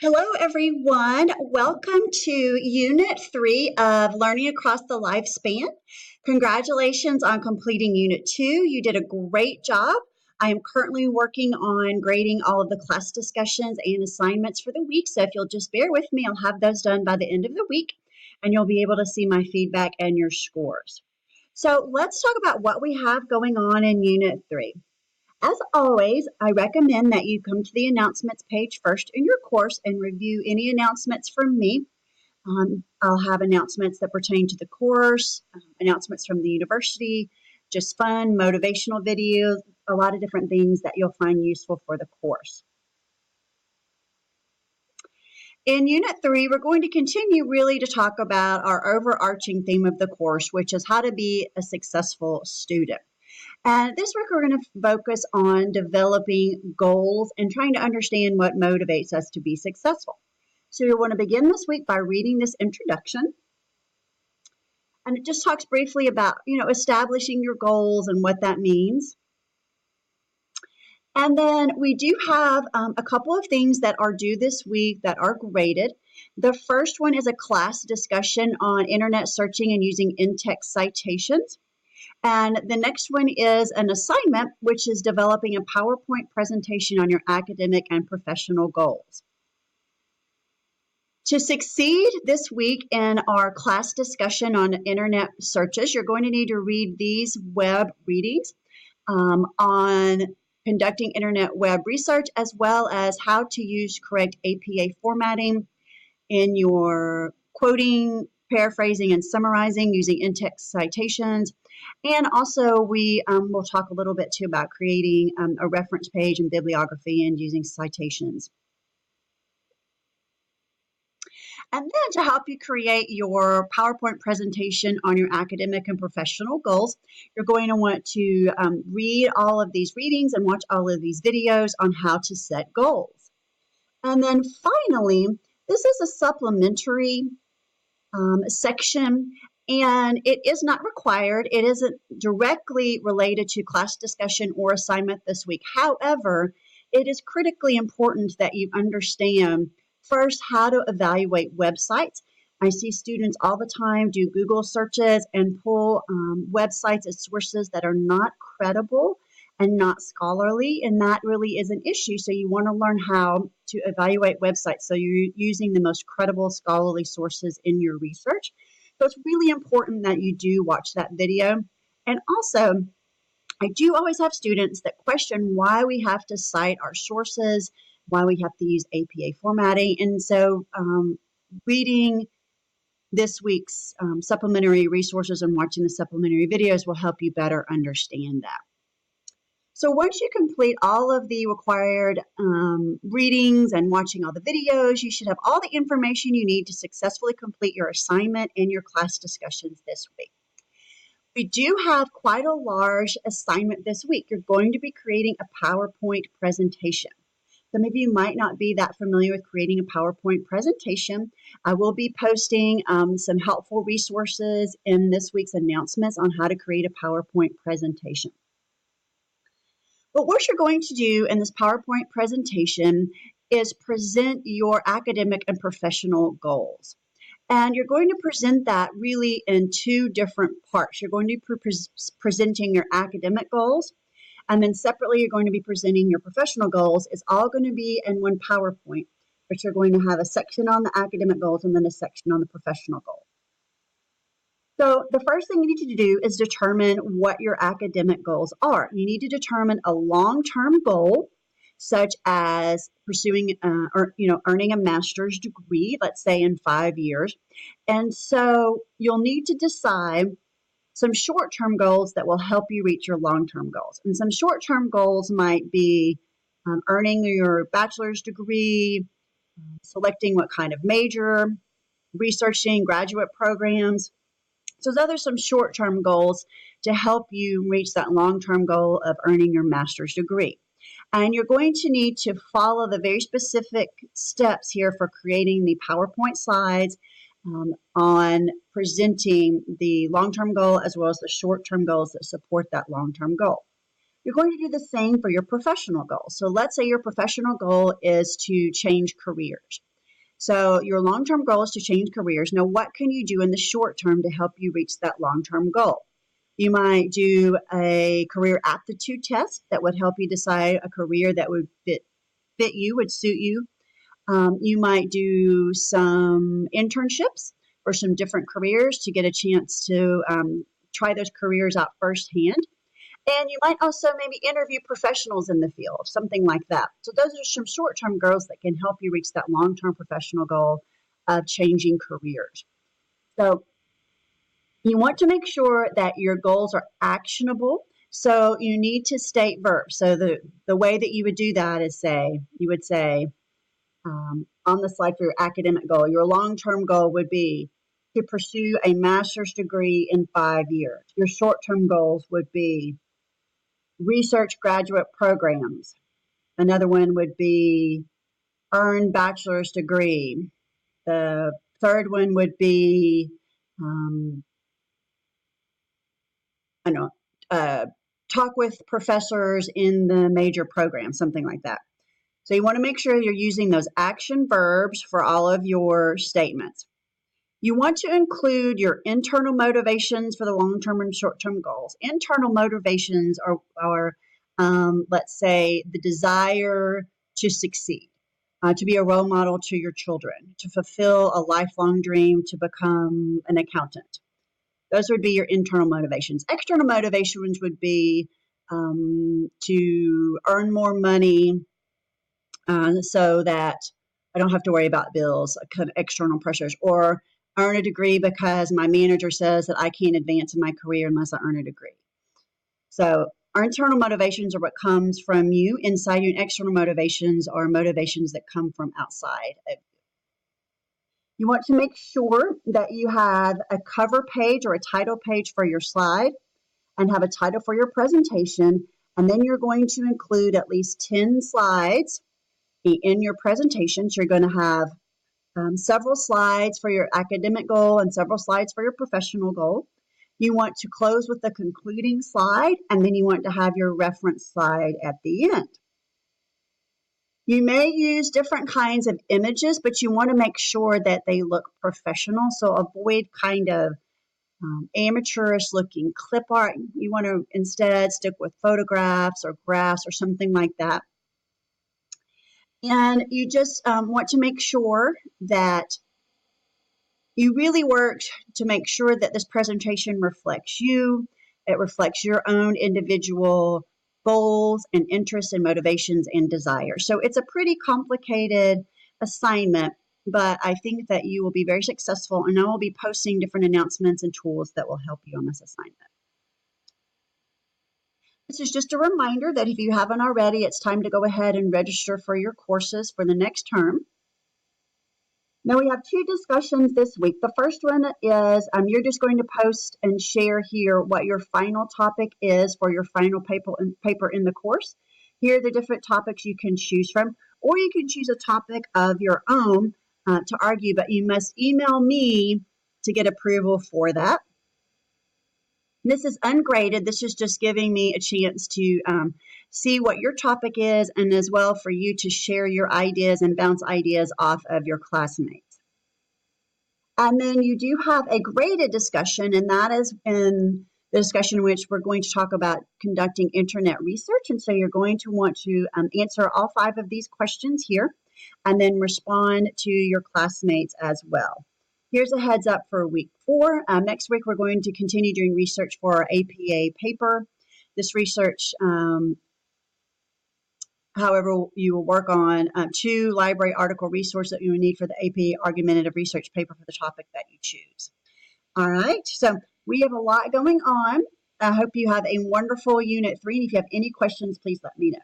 Hello, everyone. Welcome to Unit 3 of Learning Across the Lifespan. Congratulations on completing Unit 2. You did a great job. I am currently working on grading all of the class discussions and assignments for the week, so if you'll just bear with me, I'll have those done by the end of the week, and you'll be able to see my feedback and your scores. So let's talk about what we have going on in Unit 3. As always, I recommend that you come to the announcements page first in your course and review any announcements from me. I'll have announcements that pertain to the course, announcements from the university, just fun, motivational videos, a lot of different things that you'll find useful for the course. In Unit 3, we're going to continue really to talk about our overarching theme of the course, which is how to be a successful student. And this week, we're going to focus on developing goals and trying to understand what motivates us to be successful. So you'll want to begin this week by reading this introduction. And it just talks briefly about, establishing your goals and what that means. And then we do have a couple of things that are due this week that are graded. The first one is a class discussion on internet searching and using in-text citations. And the next one is an assignment, which is developing a PowerPoint presentation on your academic and professional goals. To succeed this week in our class discussion on internet searches, you're going to need to read these web readings on conducting internet web research, as well as how to use correct APA formatting in your quoting, paraphrasing, and summarizing using in-text citations. And also, we will talk a little bit too about creating a reference page and bibliography and using citations. And then to help you create your PowerPoint presentation on your academic and professional goals, you're going to want to read all of these readings and watch all of these videos on how to set goals. And then finally, this is a supplementary section, and it is not required. It isn't directly related to class discussion or assignment this week. However, it is critically important that you understand first how to evaluate websites. I see students all the time do Google searches and pull websites as sources that are not credible and not scholarly, and that really is an issue. So you want to learn how to evaluate websites so you're using the most credible scholarly sources in your research. So it's really important that you do watch that video. And also, I do always have students that question why we have to cite our sources, why we have to use APA formatting. And so reading this week's supplementary resources and watching the supplementary videos will help you better understand that. So once you complete all of the required readings and watching all the videos, you should have all the information you need to successfully complete your assignment and your class discussions this week. We do have quite a large assignment this week. You're going to be creating a PowerPoint presentation. Some of you might not be that familiar with creating a PowerPoint presentation. I will be posting some helpful resources in this week's announcements on how to create a PowerPoint presentation. But what you're going to do in this PowerPoint presentation is present your academic and professional goals. And you're going to present that really in two different parts. You're going to be presenting your academic goals, and then separately you're going to be presenting your professional goals. It's all going to be in one PowerPoint, but you're going to have a section on the academic goals and then a section on the professional goals. So the first thing you need to do is determine what your academic goals are. You need to determine a long-term goal, such as pursuing earning a master's degree, let's say in 5 years. And so you'll need to decide some short-term goals that will help you reach your long-term goals. And some short-term goals might be earning your bachelor's degree, selecting what kind of major, researching graduate programs. So those are some short-term goals to help you reach that long-term goal of earning your master's degree. And you're going to need to follow the very specific steps here for creating the PowerPoint slides on presenting the long-term goal as well as the short-term goals that support that long-term goal. You're going to do the same for your professional goals. So let's say your professional goal is to change careers. So your long-term goal is to change careers. Now, what can you do in the short term to help you reach that long-term goal? You might do a career aptitude test that would help you decide a career that would fit you, would suit you. You might do some internships for some different careers to get a chance to try those careers out firsthand. And you might also maybe interview professionals in the field, something like that. So those are some short-term goals that can help you reach that long-term professional goal of changing careers. So you want to make sure that your goals are actionable. So you need to state verbs. So the way that you would do that is you would say on the slide for your academic goal, your long-term goal would be to pursue a master's degree in 5 years. Your short-term goals would be research graduate programs. Another one would be earn bachelor's degree. The third one would be, I don't know, talk with professors in the major program, something like that. So you want to make sure you're using those action verbs for all of your statements. You want to include your internal motivations for the long-term and short-term goals. Internal motivations are let's say, the desire to succeed, to be a role model to your children, to fulfill a lifelong dream to become an accountant. Those would be your internal motivations. External motivations would be to earn more money so that I don't have to worry about bills, kind of external pressures, or earn a degree because my manager says that I can't advance in my career unless I earn a degree. So our internal motivations are what comes from you inside you, and external motivations are motivations that come from outside of you. You want to make sure that you have a cover page or a title page for your slide and have a title for your presentation. And then you're going to include at least 10 slides in your presentation. So you're going to have several slides for your academic goal and several slides for your professional goal. You want to close with the concluding slide, and then you want to have your reference slide at the end. You may use different kinds of images, but you want to make sure that they look professional. So avoid kind of amateurish looking clip art. You want to instead stick with photographs or graphs or something like that. And you just want to make sure that you really worked to make sure that this presentation reflects you. It reflects your own individual goals and interests and motivations and desires. So it's a pretty complicated assignment, but I think that you will be very successful, and I will be posting different announcements and tools that will help you on this assignment. This is just a reminder that if you haven't already, it's time to go ahead and register for your courses for the next term. Now we have two discussions this week. The first one is you're just going to post and share here what your final topic is for your final paper in the course. Here are the different topics you can choose from, or you can choose a topic of your own to argue, but you must email me to get approval for that. This is ungraded. This is just giving me a chance to see what your topic is, and as well for you to share your ideas and bounce ideas off of your classmates. And then you do have a graded discussion, and that is in the discussion in which we're going to talk about conducting internet research. And so you're going to want to answer all 5 of these questions here and then respond to your classmates as well. Here's a heads up for week 4. Next week, we're going to continue doing research for our APA paper. This research, however, you will work on 2 library article resources that you will need for the APA argumentative research paper for the topic that you choose. All right, so we have a lot going on. I hope you have a wonderful Unit 3. And if you have any questions, please let me know.